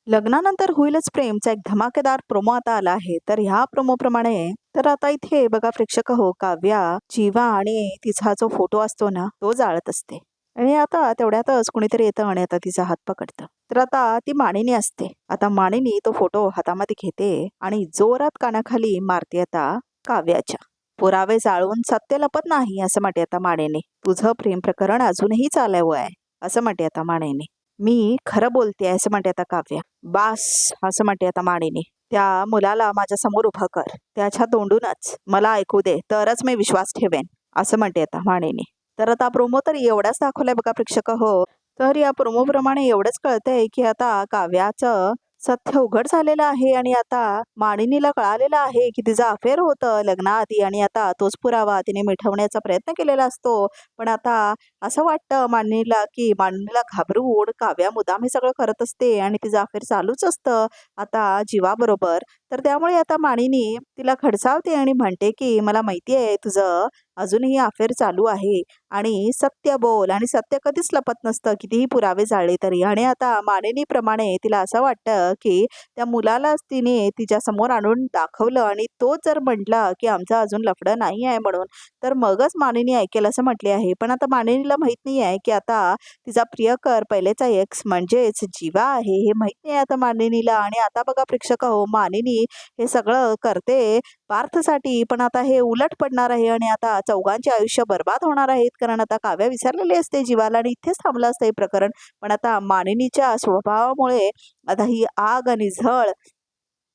लग्नानंतर होईलच प्रेमचा एक धमाकेदार प्रोमो आता आला आहे. तर ह्या प्रोमो प्रमाणे तर आता इथे बघा प्रेक्षक हो, काव्या जीवा आणि तिचा जो फोटो असतो ना तो जाळत असते. आणि आता तेवढ्यातच कुणीतरी येतं आणि आता तिचा हात पकडतं. तर आता ती मानिनी असते. आता मानिनी तो फोटो हातामध्ये घेते आणि जोरात कानाखाली मारते आता काव्याच्या. पुरावे जाळून सत्य लपत नाही असं म्हणते आता मानेने. तुझं प्रेम प्रकरण अजूनही चालू आहे असं म्हणते आता मानेने. मी खरं बोलते असं म्हणते आता काव्या. बास असं म्हणते आता मानिनी. त्या मुलाला माझ्या समोर उभं कर. त्याच्या तोंडूनच मला ऐकू दे तरच मी विश्वास ठेवेन असं म्हणते आता मानिनी. तर आता प्रोमो तर एवढाच दाखवलाय बघा प्रेक्षक हो. तर या प्रोमो प्रमाणे एवढंच कळतंय की आता काव्याचं सत्य उघड झालेलं आहे आणि आता मानिनीला कळालेलं आहे की तिचं अफेअर होतं लग्नाआधी आणि आता तोच पुरावा तिने मिटवण्याचा प्रयत्न केलेला असतो. पण आता असं वाटतं मानिनीला की मानिनीला घाबरून काव्या मुद्दाम हे सगळं करत असते आणि तिचं अफेअर चालूच असतं आता जीवाबरोबर. तर त्यामुळे आता मानिनी तिला खडसावते आणि म्हणते की मला माहिती आहे तुझं अजूनही अफेअर चालू आहे आणि सत्य बोल आणि सत्य कधीच लपत नसतं कितीही पुरावे जाळले तरी. आणि आता मानिनीप्रमाणे तिला असं वाटतं की त्या मुलालाच तिने तिच्या समोर आणून दाखवलं आणि तो जर म्हटला की आमचं अजून लफडं नाही आहे म्हणून तर मगच मानिनी ऐकेल असं म्हटले आहे. पण आता मानिनीला माहित नाही आहे की आता तिचा प्रियकर पहिलेचा एक्स म्हणजेच जीवा आहे हे माहित नाही आता मानिनीला. आणि आता बघा प्रेक्षक हो, मानिनी हे सगळं करते पार्थसाठी, पण आता हे उलट पडणार आहे आणि आता चौघांचे आयुष्य बर्बाद होणार आहेत. कारण आता काव्या विसरलेली असते जीवाला आणि इथेच थांबलं असतं हे प्रकरण. पण आता मानिनीच्या स्वभावामुळे आता ही आग आणि झळ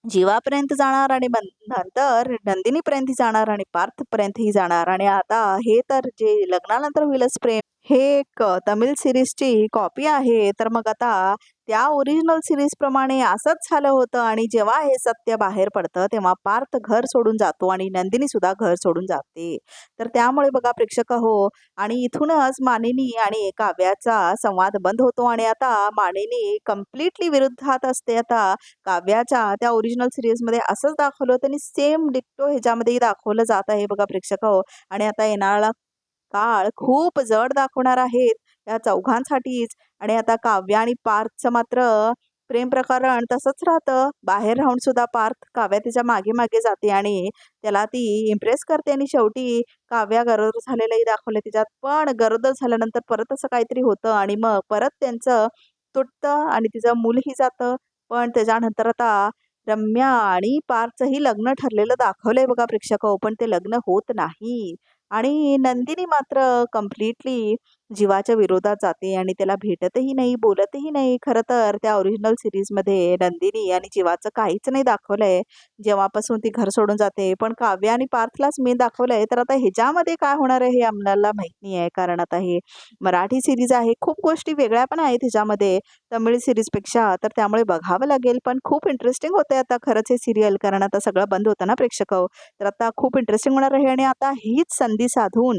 जीवापर्यंत जाणार आणि नंतर नंदिनीपर्यंत जाणार आणि पार्थपर्यंतही जाणार. आणि आता हे तर जे लग्नानंतर होईलच प्रेम हे एक तमिळ सिरीजची कॉपी आहे. तर मग आता त्या ओरिजिनल सिरीज प्रमाणे असंच झालं होतं आणि जेव्हा हे सत्य बाहेर पडतं तेव्हा पार्थ घर सोडून जातो आणि नंदिनी सुद्धा घर सोडून जाते. तर त्यामुळे बघा प्रेक्षक हो, आणि इथूनच मानिनी आणि काव्याचा संवाद बंद होतो आणि आता मानिनी कम्प्लिटली विरुद्धात असते आता काव्याच्या. त्या ओरिजिनल सिरीजमध्ये असंच दाखवलं होतं आणि सेम डिक्टो ह्याच्यामध्येही दाखवलं जात आहे बघा प्रेक्षक हो. आणि आता येणारा काळ खूप जड दाखवणार आहेत या चौघांसाठीच. आणि आता काव्या आणि पार्थचं मात्र प्रेम प्रकरण तसंच राहतं. बाहेर राहून सुद्धा पार्थ काव्या तिच्या मागे मागे जाते आणि त्याला ती इम्प्रेस करते आणि शेवटी काव्या गरोदर झालेलंही दाखवलं तिच्यात. पण गरोदर झाल्यानंतर परत असं काहीतरी होतं आणि मग परत त्यांचं तुटतं आणि तिचं मूलही जातं. पण त्याच्यानंतर आता रम्या आणि पार्थचंही लग्न ठरलेलं दाखवलंय बघा प्रेक्षक हो, पण ते लग्न होत नाही. आणि नंदिनी मात्र कम्प्लिटली जीवाच्या विरोधात जाते आणि त्याला भेटतही नाही, बोलतही नाही. खरं तर त्या ओरिजिनल सीरीजमध्ये नंदिनी आणि जीवाचं काहीच नाही दाखवलंय जेव्हापासून ती घर सोडून जाते. पण काव्य आणि पार्थलाच मेन दाखवलंय. तर आता ह्याच्यामध्ये काय होणार आहे हे आम्हाला माहित नाही आहे. कारण आता हे मराठी सीरीज आहे. खूप गोष्टी वेगळ्या पण आहेत ह्याच्यामध्ये तमिळ सीरीजपेक्षा. तर त्यामुळे बघावं लागेल. पण खूप इंटरेस्टिंग होतंय आता खरंच हे सीरियल, कारण आता सगळं बंद होतं ना प्रेक्षक हो. तर आता खूप इंटरेस्टिंग होणार आहे आणि आता हीच संधी साधून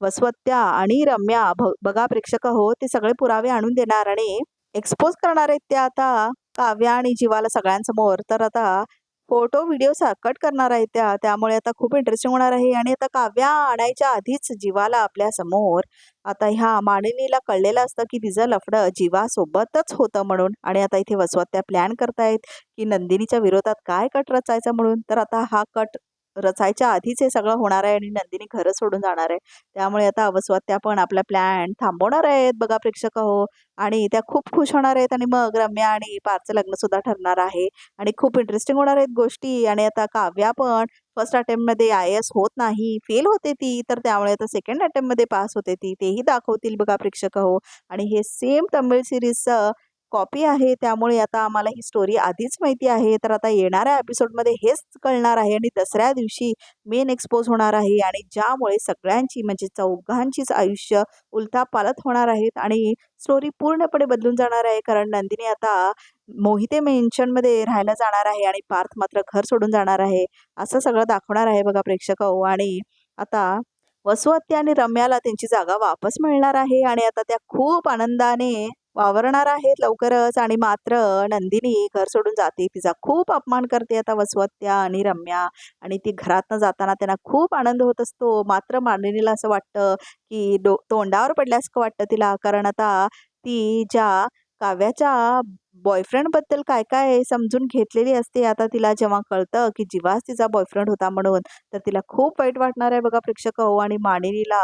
वसवत्या आणि रम्या बघा प्रेक्षक हो, ते सगळे पुरावे आणून देणार आणि एक्सपोज करणार आहेत त्या आता काव्या आणि जीवाला सगळ्यांसमोर. तर आता फोटो व्हिडिओ सकट करणार आहेत त्या. त्यामुळे आता खूप इंटरेस्टिंग होणार आहे. आणि आता काव्या आणायच्या आधीच जीवाला आपल्या समोर आता ह्या मानिनीला कळलेलं असतं की तिचं लफडं जीवासोबतच होतं म्हणून. आणि आता इथे वसवत्या प्लॅन करतायत की नंदिनीच्या विरोधात काय कट रचायचा म्हणून. तर आता हा कट रचायच्या आधीच हे सगळं होणार आहे आणि नंदिनी घरं सोडून जाणार आहे. त्यामुळे आता वसवत्या पण आपला प्लॅन थांबवणार आहेत बघा प्रेक्षक हो. आणि त्या खूप खुश होणार आहेत आणि मग रम्या आणि पार्थचं लग्न सुद्धा ठरणार आहे. आणि खूप इंटरेस्टिंग होणार आहेत गोष्टी. आणि आता काव्या पण फर्स्ट अटेम्प्टमध्ये IAS होत नाही, फेल होते ती. तर त्यामुळे आता सेकंड अटेम्प्टमध्ये पास होते ती, तेही दाखवतील बघा प्रेक्षक हो. आणि हे सेम तमिळ सिरीजचं कॉपी आहे. त्यामुळे आता आम्हाला ही स्टोरी आधीच माहिती आहे. तर आता येणाऱ्या एपिसोडमध्ये हेच कळणार आहे आणि दसऱ्या दिवशी मेन एक्सपोज होणार आहे आणि ज्यामुळे सगळ्यांची म्हणजे चौघांचीच आयुष्य उलथापालथ होणार आहेत आणि स्टोरी पूर्णपणे बदलून जाणार आहे. कारण नंदिनी आता मोहिते मेन्शनमध्ये राहायला जाणार आहे आणि पार्थ मात्र घर सोडून जाणार आहे. असं सगळं दाखवणार आहे बघा प्रेक्षक हो. आणि आता वसुहत्या आणि रम्याला त्यांची जागा वापस मिळणार आहे आणि आता त्या खूप आनंदाने वावरणार आहेत लवकरच. आणि मात्र नंदिनी घर सोडून जाते, तिचा खूप अपमान करते आता वसुहत्या आणि रम्या. आणि ती घरातनं जाताना त्यांना खूप आनंद होत असतो. मात्र मानिनीला असं वाटतं की तोंडावर पडल्यासारखं वाटतं तिला. कारण आता ती ज्या काव्याच्या बॉयफ्रेंडबद्दल काय काय समजून घेतलेली असते. आता तिला जेव्हा कळतं की जीवाच तिचा बॉयफ्रेंड होता म्हणून, तर तिला खूप वाईट वाटणार आहे बघा प्रेक्षक हो. आणि मानिनीला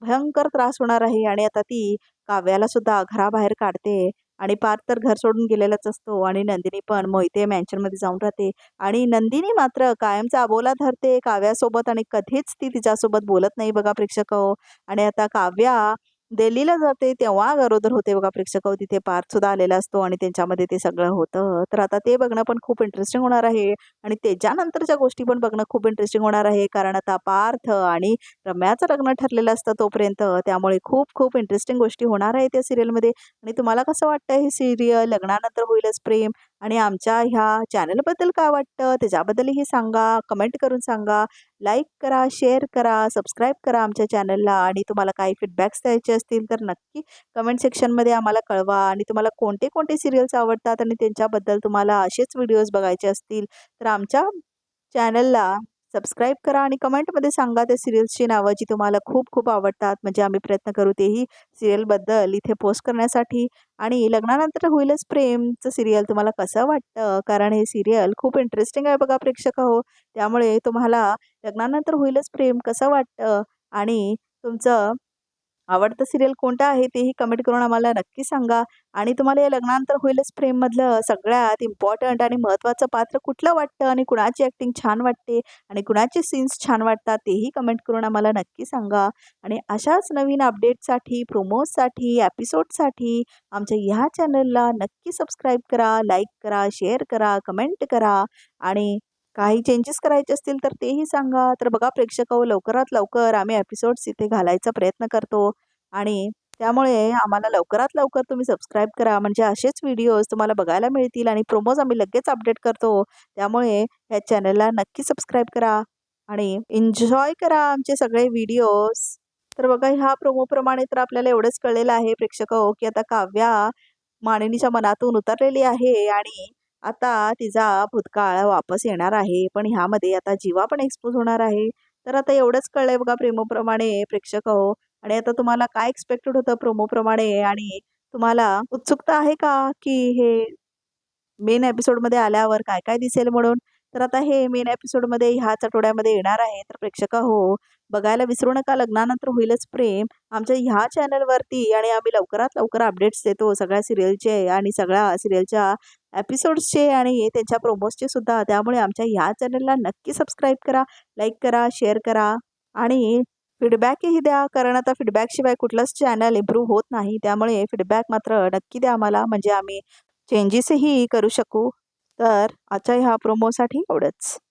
भयंकर त्रास होणार आहे आणि आता ती काव्याला सुद्धा घराबाहेर काढते. आणि पार्थ तर घर सोडून गेलेलाच असतो आणि नंदिनी पण मोहिते मॅन्शनमध्ये जाऊन राहते. आणि नंदिनी मात्र कायमचा अबोला धरते काव्यासोबत आणि कधीच ती तिच्यासोबत बोलत नाही बघा प्रेक्षक हो. आणि आता काव्या दिल्लीला जाते तेव्हा गरोदर होते बघा प्रेक्षक हो. तिथे पार्थ सुद्धा आलेला असतो आणि त्यांच्यामध्ये ते सगळं होतं. तर आता ते बघणं पण खूप इंटरेस्टिंग होणार आहे. आणि त्याच्यानंतरच्या गोष्टी पण बघणं खूप इंटरेस्टिंग होणार आहे. कारण आता पार्थ आणि रम्याचं लग्न ठरलेलं असतं तोपर्यंत. त्यामुळे खूप खूप इंटरेस्टिंग गोष्टी होणार आहेत त्या सिरियलमध्ये. आणि तुम्हाला कसं वाटतं हे सिरियल लग्नानंतर होईलच प्रेम? आणि आमच्या ह्या चॅनलबद्दल काय वाटतं त्याच्याबद्दलही सांगा. कमेंट करून सांगा. लाईक करा, शेअर करा, सबस्क्राईब करा आमच्या चॅनलला. आणि तुम्हाला काही फीडबॅक्स द्यायचे असतील तर नक्की कमेंट सेक्शनमध्ये आम्हाला कळवा. आणि तुम्हाला कोणते कोणते सिरियल्स आवडतात आणि त्यांच्याबद्दल तुम्हाला असेच व्हिडिओज बघायचे असतील तर आमच्या चॅनलला सबस्क्राईब करा आणि कमेंटमध्ये सांगा त्या सिरियल्सची नावं जी तुम्हाला खूप खूप आवडतात. म्हणजे आम्ही प्रयत्न करू तेही सिरियलबद्दल इथे पोस्ट करण्यासाठी. आणि लग्नानंतर होईलच प्रेमचं सिरियल तुम्हाला कसं वाटतं? कारण हे सिरियल खूप इंटरेस्टिंग आहे बघा प्रेक्षक हो. त्यामुळे तुम्हाला लग्नानंतर होईलच प्रेम कसं वाटतं? आणि तुमचं आवडतं सिरियल कोणतं आहे तेही कमेंट करून आम्हाला नक्की सांगा. आणि तुम्हाला या लग्नानंतर होईलच प्रेममधलं सगळ्यात इम्पॉर्टंट आणि महत्त्वाचं पात्र कुठलं वाटतं? आणि कुणाची ॲक्टिंग छान वाटते? आणि कुणाचे सीन्स छान वाटतात? तेही कमेंट करून आम्हाला नक्की सांगा. आणि अशाच नवीन अपडेटसाठी, प्रोमोजसाठी, एपिसोडसाठी आमच्या ह्या चॅनलला नक्की सबस्क्राईब करा, लाईक करा, शेअर करा, कमेंट करा. आणि काही चेंजेस करायचे असतील तर तेही सांगा. तर बघा प्रेक्षक लवकरात लवकर आम्ही एपिसोड्स इथे घालायचा प्रयत्न करतो. आणि त्यामुळे आम्हाला लवकरात लवकर तुम्ही सबस्क्राईब करा. म्हणजे असेच व्हिडिओज तुम्हाला बघायला मिळतील आणि प्रोमोज आम्ही लगेच अपडेट करतो. त्यामुळे या चॅनलला नक्की सबस्क्राईब करा आणि एन्जॉय करा आमचे सगळे व्हिडिओज. तर बघा ह्या प्रोमोप्रमाणे तर आपल्याला एवढंच कळलेलं आहे प्रेक्षक की आता काव्या मानिनीच्या मनातून उतरलेली आहे आणि आता तिचा भूतकाळ वापस येणार आहे. पण ह्यामध्ये आता जीवा पण एक्सपोज होणार आहे. तर आता एवढंच कळलंय बघा प्रेमोप्रमाणे प्रेक्षक हो. आणि आता तुम्हाला काय एक्सपेक्टेड होतं प्रोमोप्रमाणे? आणि तुम्हाला उत्सुकता आहे का की हे मेन एपिसोडमध्ये आल्यावर काय काय दिसेल म्हणून? तर आता हे मेन एपिसोडमध्ये ह्याच आठवड्यामध्ये येणार आहे. तर प्रेक्षक हो, बघायला विसरू नका लग्नानंतर होईलच प्रेम आमच्या ह्या चॅनलवरती. आणि आम्ही लवकरात लवकर अपडेट्स देतो सगळ्या सिरियलचे आणि सगळ्या सिरियलच्या एपिसोड्सचे आणि त्यांच्या प्रोमोजचे सुद्धा. त्यामुळे आमच्या ह्या चॅनलला नक्की सबस्क्राईब करा, लाईक करा, शेअर करा आणि फीडबॅकही द्या. कारण आता फीडबॅकशिवाय कुठलंच चॅनल इम्प्रूव्ह होत नाही. त्यामुळे फीडबॅक मात्र नक्की द्या आम्हाला. म्हणजे आम्ही चेंजेसही करू शकू. तर आजच्या ह्या प्रोमोसाठी एवढंच.